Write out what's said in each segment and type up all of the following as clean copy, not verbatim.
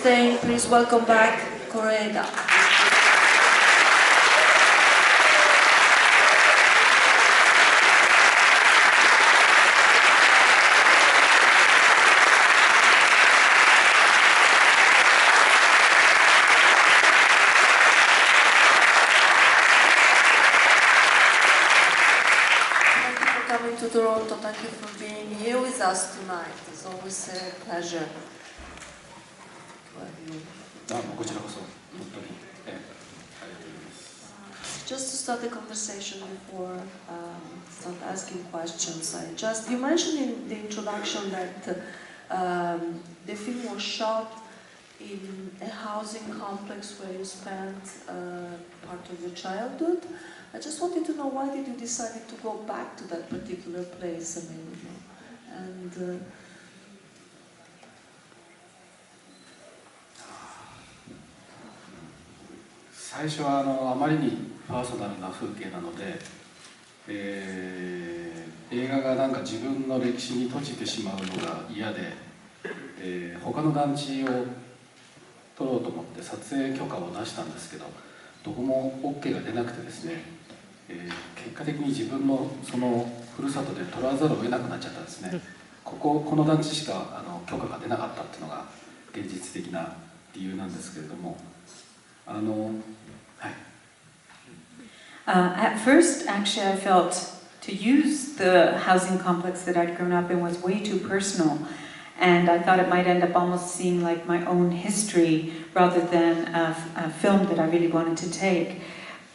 staying, please welcome back Kore-eda. Coming to Toronto, thank you for being here with us tonight. It's always a pleasure. Just to start the conversation before start asking questions, you mentioned in the introduction that the film was shot in a housing complex where you spent part of your childhood. I just wanted to know, why did you decide to go back to that particular place? I mean, and最初はあまりにパーソナルな風景なので、映画がなんか自分の歴史に閉じてしまうのが嫌で、他の団地を撮ろうと思って撮影許可を出したんですけど、どこも OK が出なくてですね、結果的に自分のそのふるさとで撮らざるを得なくなっちゃったんですね。この団地しか許可が出なかったっていうのが現実的な理由なんですけれども、はい。At first, actually, I felt to use the housing complex that I'd grown up in was way too personal, and I thought it might end up almost seeming like my own history rather than a film that I really wanted to take.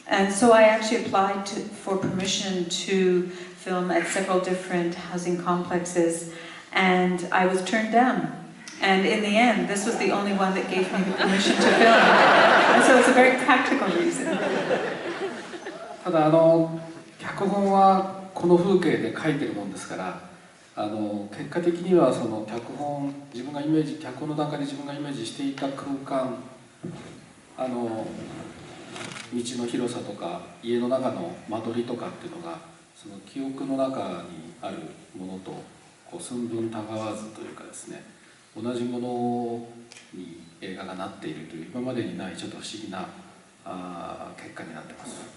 And so I actually applied for permission to film at several different housing complexes, and I was turned down. And in the end, this was the only one that gave me the permission to film. And so it's a very practical reason. ただ脚本はこの風景で書いてるもんですから、結果的にはその脚本の段階で自分がイメージしていた空間、道の広さとか家の中の間取りとかっていうのがその記憶の中にあるものと寸分たがわずというかですね、同じものに映画がなっているという今までにないちょっと不思議な結果になってます。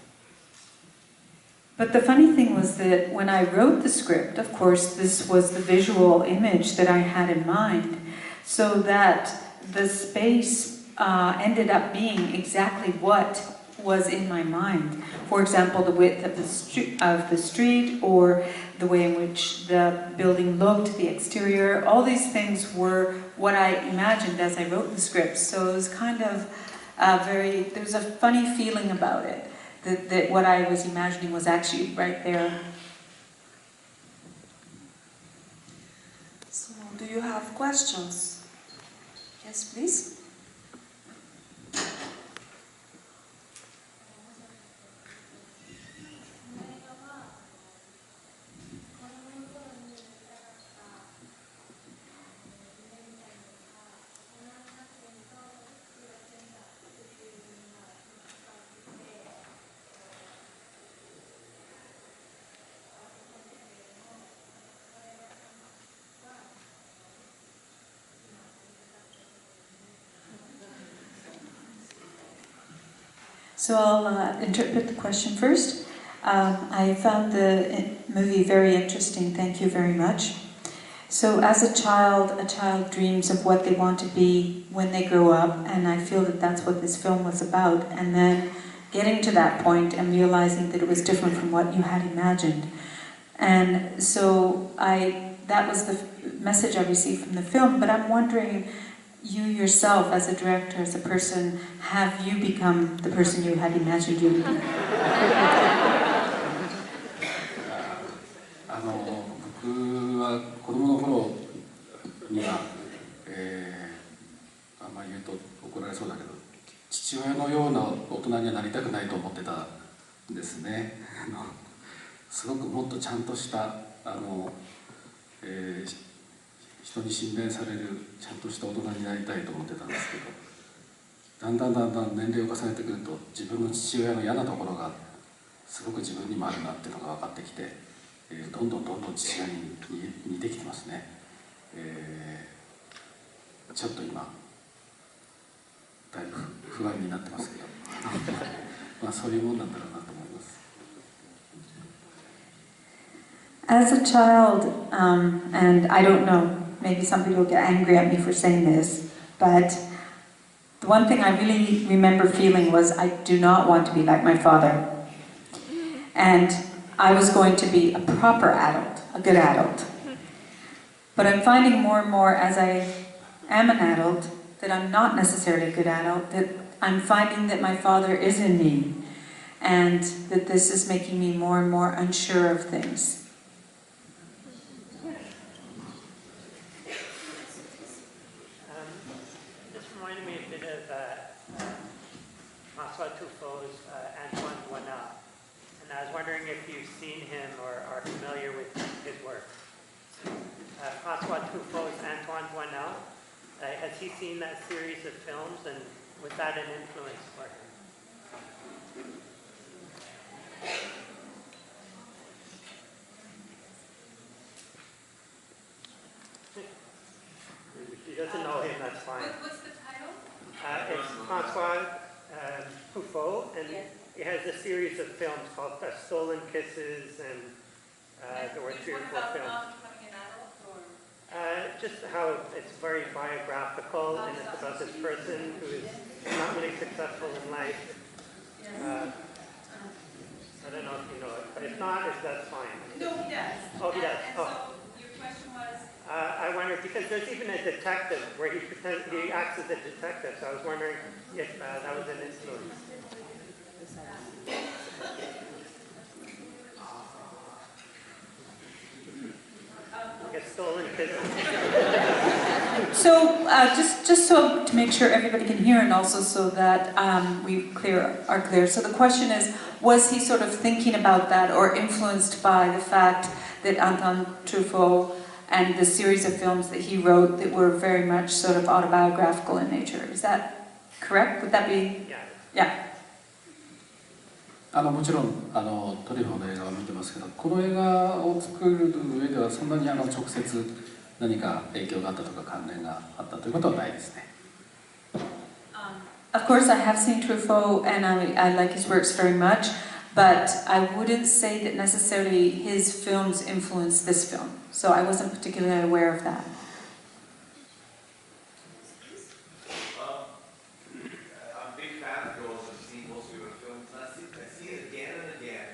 But the funny thing was that when I wrote the script, of course, this was the visual image that I had in mind, so that the space ended up being exactly what was in my mind. For example, the width of the street, or the way in which the building looked, the exterior, all these things were what I imagined as I wrote the script. So it was kind of there was a funny feeling about it, that what I was imagining was actually right there. So, do you have questions? Yes, please. So I'll interpret the question first. I found the movie very interesting, thank you very much. So as a child dreams of what they want to be when they grow up, and I feel that that's what this film was about, and then getting to that point and realizing that it was different from what you had imagined. And so that was the message I received from the film, but I'm wondering, you yourself, as a director, as a person, have you become the person you had imagined you would be? 僕は子供の頃には、あんまり言うと怒られそうだけど、父親のような大人にはなりたくないと思ってたんですね。すごくもっとちゃんとした人に信頼されるちゃんとした大人になりたいと思ってたんですけど、だんだん年齢を重ねてくると自分の父親の嫌なところがすごく自分にもあるなっていうのが分かってきて、どんどん父親に似てきてますね。ちょっと今だいぶ不安になってますけどまあそういうもんなんだろうなと思います。As a child, and I don't know, maybe some people get angry at me for saying this, but the one thing I really remember feeling was I do not want to be like my father. And I was going to be a proper adult, a good adult. But I'm finding more and more as I am an adult that I'm not necessarily a good adult, that I'm finding that my father is in me, and that this is making me more and more unsure of things. This reminded me a bit of François Truffaut's Antoine Duanel, and I was wondering if you've seen him or are familiar with his work. François Truffaut's Antoine Duanel, has he seen that series of films, and was that an influence for him? If he doesn't know him, that's fine. What's the title? It's François Truffaut, and he has a series of films called Stolen Kisses, and there were 3 or 4 films. Becoming an adult, or? Just how it's very biographical, and it's about this person who is not really successful in life. I don't know if you know it, but if not, that's fine. No, he does. Oh, he does. And Oh. so your question was? I wonder, because there's even a detective where he acts as a detective, so I was wondering if that was an influence. Get stolen kisses. So, just so to make sure everybody can hear, and also so that we are clear. So the question is, was he sort of thinking about that, or influenced by the fact that Antoine Truffaut and the series of films that he wrote that were very much sort of autobiographical in nature? Is that correct? Would that be? Yeah. Yeah. もちろんトリュフォーの映画を見てますけど、この映画を作る上ではそんなに直接何か影響があったとか関連があったということはないですね。Of course, I have seen Truffaut, and I like his works very much, but I wouldn't say that necessarily his films influenced this film. So I wasn't particularly aware of that. I'm a big fan of yours. I've seen most of your films. And I see it again and again.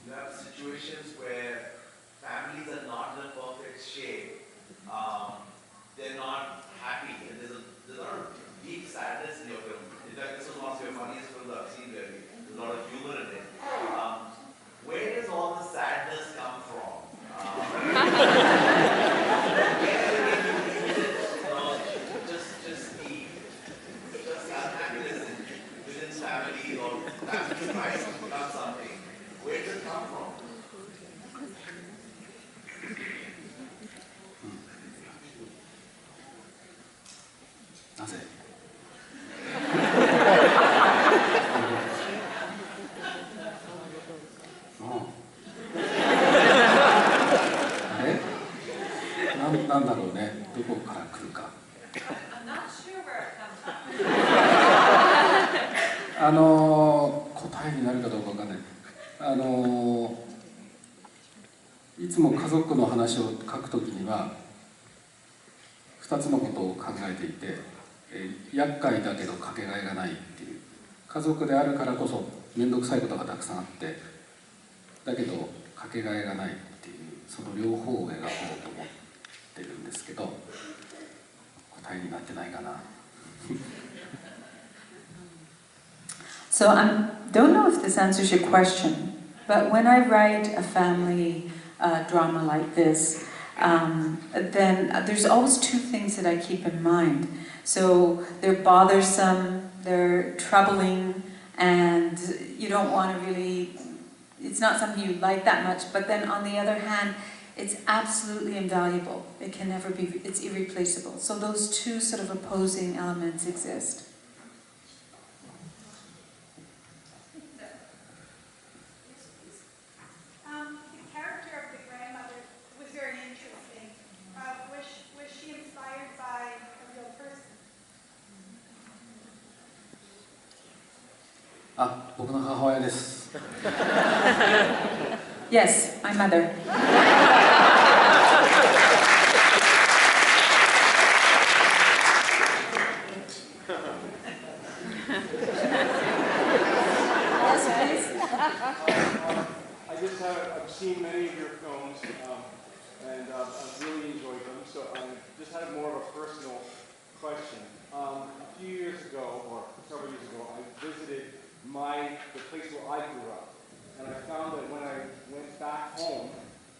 You have situations where families are not in a perfect shape. They're not happy, and there's a lot of deep sadness in your film. In fact, this was one of your funniest films I've seen. Really, there's a lot of humor in it. Where does all the sadness come from? Just unhappiness within family, or family tries to become something. Where does it come from? なぜ？あれ？なんだろうね。どこから来るか。I'm not sure where it comes from. 答えになるかどうかわかんない。いつも家族の話を書くときには2つのことを考えていて、厄介だけどかけがえがないっていう、家族であるからこそ面倒くさいことがたくさんあってだけどかけがえがないっていう、その両方を描こうと思ってるんですけど、答えになってないかな。So I don't know if this answers your question, but when I write a family drama like this, then there's always 2 things that I keep in mind. So they're bothersome, they're troubling, and you don't want to really, it's not something you like that much, but then on the other hand, it's absolutely invaluable. It can never be, it's irreplaceable. So those 2 sort of opposing elements exist. The character of the grandmother was very interesting. Was she inspired by a real person? あ、僕の母親です。Yes, my mother. I've seen many of your films, and I've really enjoyed them. So I just had more of a personal question. A few years ago, or several years ago, I visited the place where I grew up, and I found that when I went back home,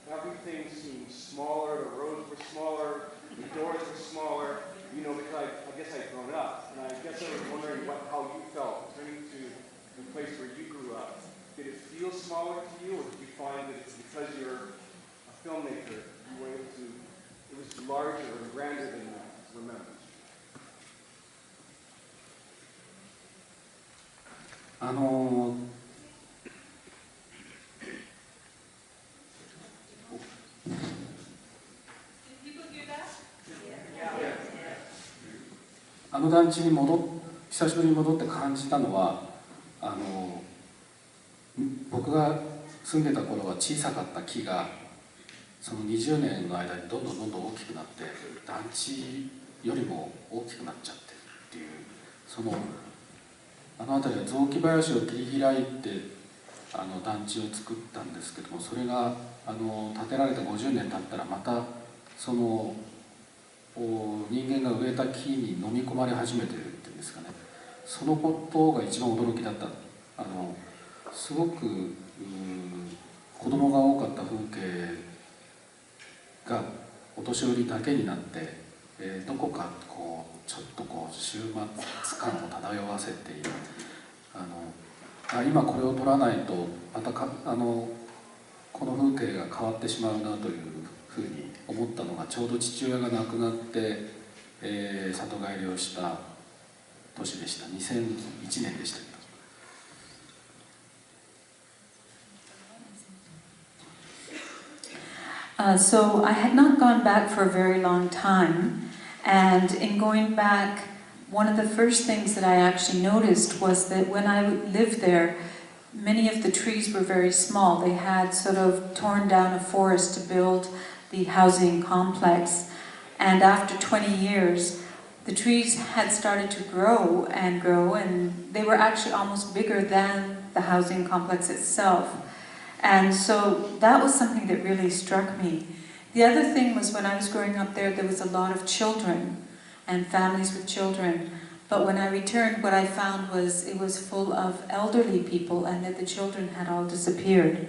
everything seemed smaller. The roads were smaller, the doors were smaller. Because I guess I'd grown up, and I guess I was wondering how you felt returning to the place where you grew up. Did it feel smaller to you, or did you find that because you're a filmmaker, you were able to, it was larger and grander than you remember? あの団地に久しぶりに戻って感じたのは、僕が住んでた頃は小さかった木がその20年の間にどんどん大きくなって団地よりも大きくなっちゃってっていう、あの辺りは雑木林を切り開いて団地を作ったんですけども、それが建てられて50年経ったらまたその人間が植えた木に飲み込まれ始めてるっていうんですかね、そのことが一番驚きだった。すごく子供が多かった風景がお年寄りだけになって、どこかちょっと終末感を漂わせている。今これを撮らないとまたこの風景が変わってしまうなというふうに思ったのが、ちょうど父親が亡くなって、里帰りをした年でした。2001年でしたけど。So I had not gone back for a very long time, and in going back, one of the first things that I actually noticed was that when I lived there, many of the trees were very small. They had sort of torn down a forest to build the housing complex, and after 20 years, the trees had started to grow, and they were actually almost bigger than the housing complex itself. And so that was something that really struck me. The other thing was when I was growing up there was a lot of children and families with children. But when I returned, what I found was it was full of elderly people, and that the children had all disappeared.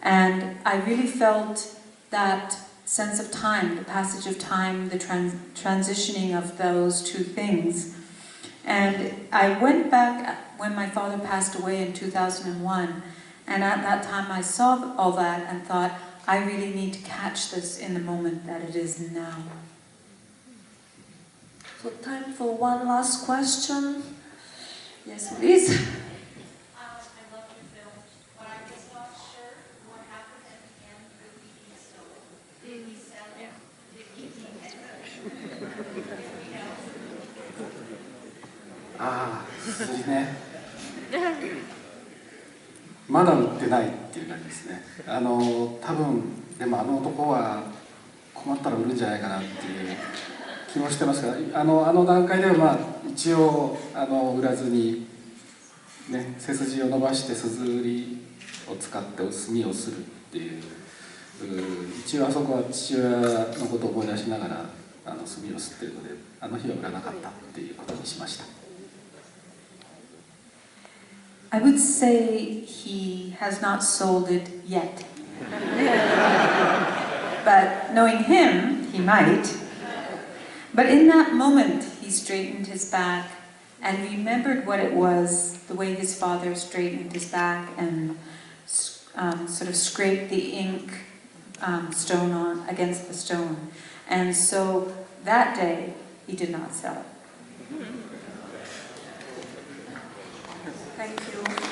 And I really felt that sense of time, the passage of time, the transitioning of those two things. And I went back when my father passed away in 2001. And at that time I saw all that and thought, I really need to catch this in the moment that it is now. So time for one last question. Yes, please. I love your film, but I was not sure what happened at the end with the stove. Did he sell it? Did he take it? ああ、筋ね。まだ売ってないっていう感じですね。多分でも男は困ったら売るんじゃないかなっていう気もしてますから、段階では一応売らずにね、背筋を伸ばしてすずりを使って炭をするっていう、一応あそこは父親のことを思い出しながら炭を吸ってるので、あの日は売らなかったっていうことにしました。I would say he has not sold it yet. But knowing him, he might. But in that moment, he straightened his back and remembered what it was, the way his father straightened his back and sort of scraped the ink stone against the stone. And so that day, he did not sell it. Thank you.